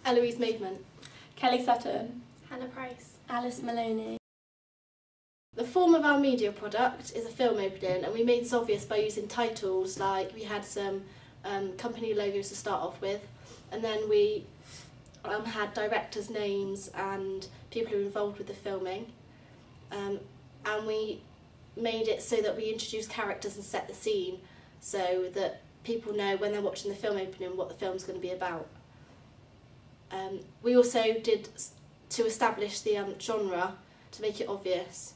Eloise Maidment, Kelly Sutton, Hannah Price, Alice Maloney. The form of our media product is a film opening, and we made this obvious by using titles, like we had some company logos to start off with, and then we had directors' names and people who were involved with the filming, and we made it so that we introduced characters and set the scene so that people know when they're watching the film opening what the film's going to be about. We also did, to establish the genre, to make it obvious,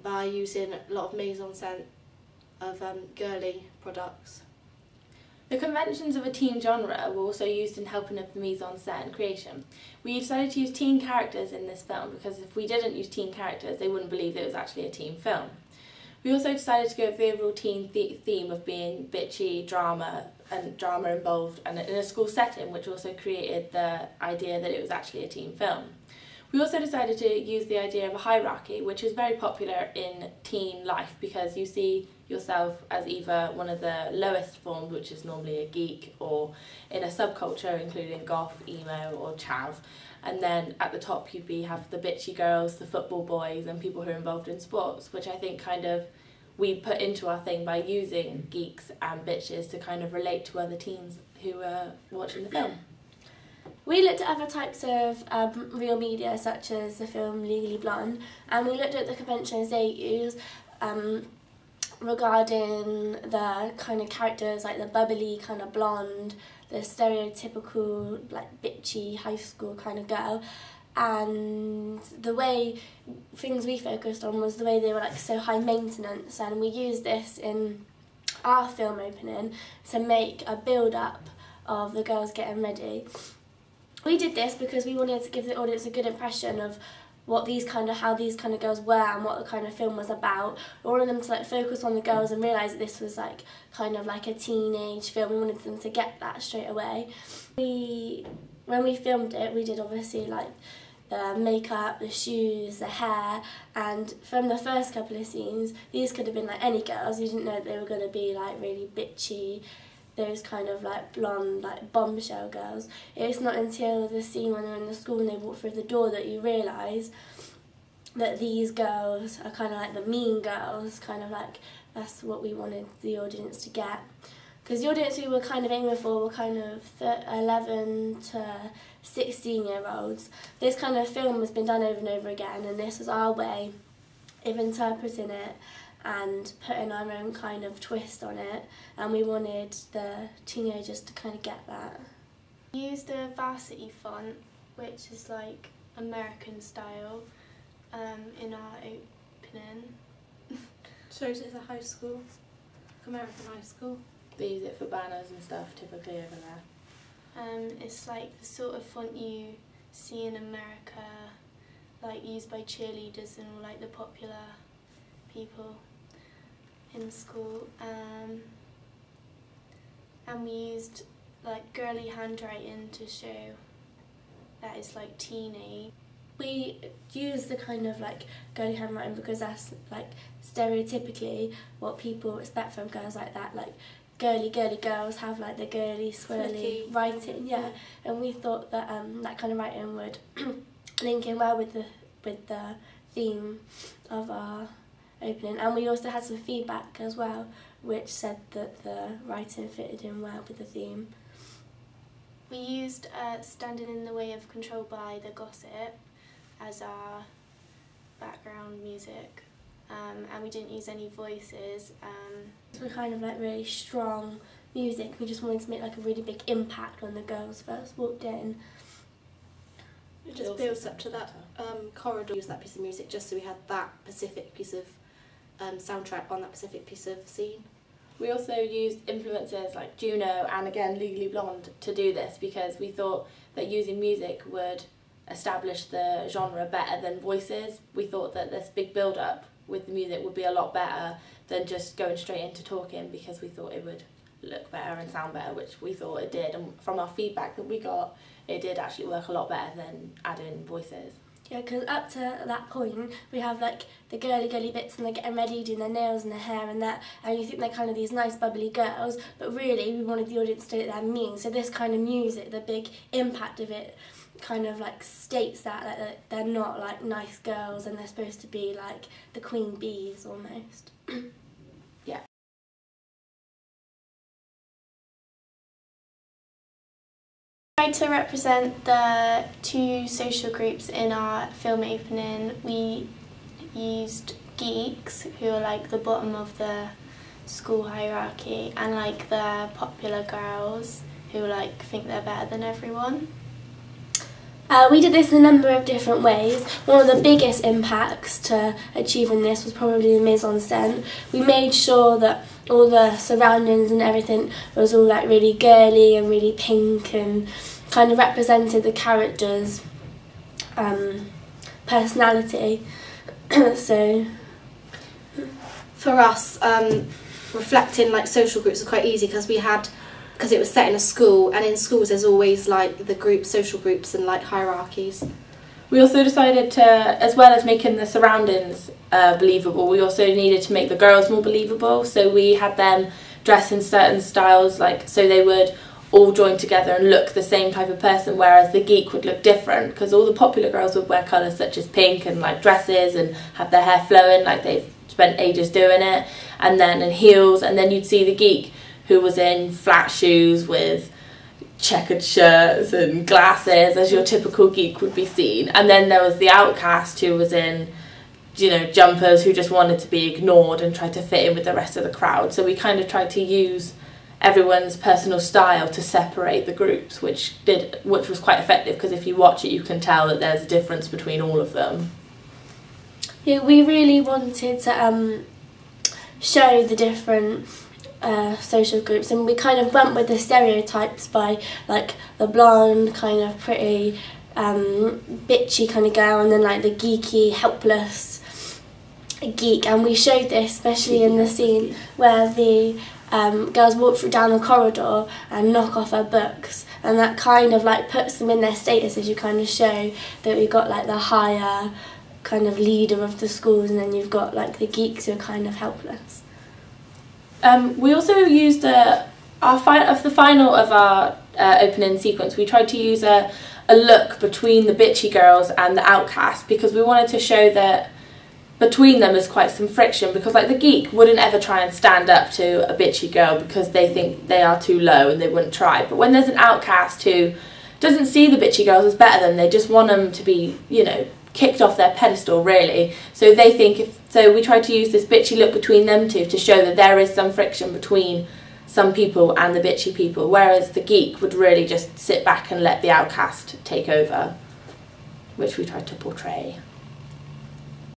by using a lot of mise-en-scène of girly products. The conventions of a teen genre were also used in helping of the mise-en-scène creation. We decided to use teen characters in this film because if we didn't use teen characters, they wouldn't believe it was actually a teen film. We also decided to go with the overall teen theme of being bitchy, drama, and drama involved, and in a school setting, which also created the idea that it was actually a teen film. We also decided to use the idea of a hierarchy, which is very popular in teen life because you see yourself as either one of the lowest forms, which is normally a geek, or in a subculture including goth, emo or chav, and then at the top you'd have the bitchy girls, the football boys and people who are involved in sports, which I think kind of we put into our thing by using geeks and bitches to kind of relate to other teens who were watching the film. We looked at other types of real media, such as the film Legally Blonde, and we looked at the conventions they use regarding the kind of characters, like the bubbly kind of blonde, the stereotypical like bitchy high school kind of girl, and the way things we focused on was the way they were like so high maintenance, and we used this in our film opening to make a build-up of the girls getting ready. We did this because we wanted to give the audience a good impression of how these kind of girls were and what the kind of film was about. We wanted them to like focus on the girls and realise that this was like kind of like a teenage film. We wanted them to get that straight away. When we filmed it, we did obviously like the makeup, the shoes, the hair, and from the first couple of scenes, these could have been like any girls. You didn't know they were going to be like really bitchy, those kind of like blonde, like bombshell girls. It's not until the scene when they're in the school and they walk through the door that you realise that these girls are kind of like the mean girls, kind of like that's what we wanted the audience to get. Because the audience we were kind of aiming for were kind of 11 to 16-year-olds. This kind of film has been done over and over again, and this was our way of interpreting it and putting our own kind of twist on it, and we wanted the teenagers to kind of get that. We used a varsity font, which is like American style, in our opening. Shows it's a high school, American high school. They use it for banners and stuff typically over there. It's like the sort of font you see in America, like used by cheerleaders and all like the popular people in school, and we used like girly handwriting to show that it's like teeny. We use the kind of like girly handwriting because that's like stereotypically what people expect from girls like that, like girly girls have like the girly swirly writing, yeah, and we thought that that kind of writing would link in well with the theme of our opening, and we also had some feedback as well which said that the writing fitted in well with the theme. We used Standing in the Way of Control by The Gossip as our background music, and we didn't use any voices. It was kind of like really strong music. We just wanted to make like a really big impact when the girls first walked in. It just builds up to that corridor. Use that piece of music just so we had that specific piece of soundtrack on that specific piece of scene. We also used influences like Juno and again Legally Blonde to do this because we thought that using music would establish the genre better than voices. We thought that this big build-up with the music would be a lot better than just going straight into talking, because we thought it would look better and sound better, which we thought it did, and from our feedback that we got, it did actually work a lot better than adding voices. Yeah, because up to that point, we have like the girly bits and they're getting ready, doing their nails and their hair and that, and you think they're kind of these nice bubbly girls, but really we wanted the audience to know that they're mean. So this kind of music, the big impact of it, kind of like states that they're not like nice girls and they're supposed to be like the queen bees almost. Yeah. Tried to represent the two social groups in our film opening. We used geeks, who are like the bottom of the school hierarchy, and like the popular girls, who like think they're better than everyone. We did this in a number of different ways. One of the biggest impacts to achieving this was probably the mise en scène. We made sure that all the surroundings and everything was all like really girly and really pink and kind of represented the characters' personality. So for us, reflecting like social groups was quite easy because it was set in a school, and in schools there's always like the social groups and like hierarchies. We also decided to, as well as making the surroundings believable, we also needed to make the girls more believable. So we had them dress in certain styles, like so they would all join together and look the same type of person, whereas the geek would look different because all the popular girls would wear colours such as pink and like dresses and have their hair flowing like they've spent ages doing it, and then in heels, and then you'd see the geek who was in flat shoes with checkered shirts and glasses, as your typical geek would be seen. And then there was the outcast who was in, you know, jumpers, who just wanted to be ignored and tried to fit in with the rest of the crowd. So we kind of tried to use everyone's personal style to separate the groups, which was quite effective, because if you watch it you can tell that there's a difference between all of them. yeah, we really wanted to show the different social groups, and we kind of went with the stereotypes by like the blonde kind of pretty bitchy kind of girl, and then like the geeky helpless geek. And we showed this especially in the scene where the girls walk down the corridor and knock off her books, and that kind of like puts them in their status, as you kind of show that we've got like the higher kind of leader of the schools, and then you've got like the geeks who are kind of helpless. We also used the final of our opening sequence. We tried to use a look between the bitchy girls and the outcast, because we wanted to show that between them is quite some friction, because like the geek wouldn't ever try and stand up to a bitchy girl because they think they are too low and they wouldn't try. But when there's an outcast who doesn't see the bitchy girls as better than, they just want them to be, you know, kicked off their pedestal really. So they think so we tried to use this bitchy look between them two to show that there is some friction between some people and the bitchy people, whereas the geek would really just sit back and let the outcast take over, which we tried to portray.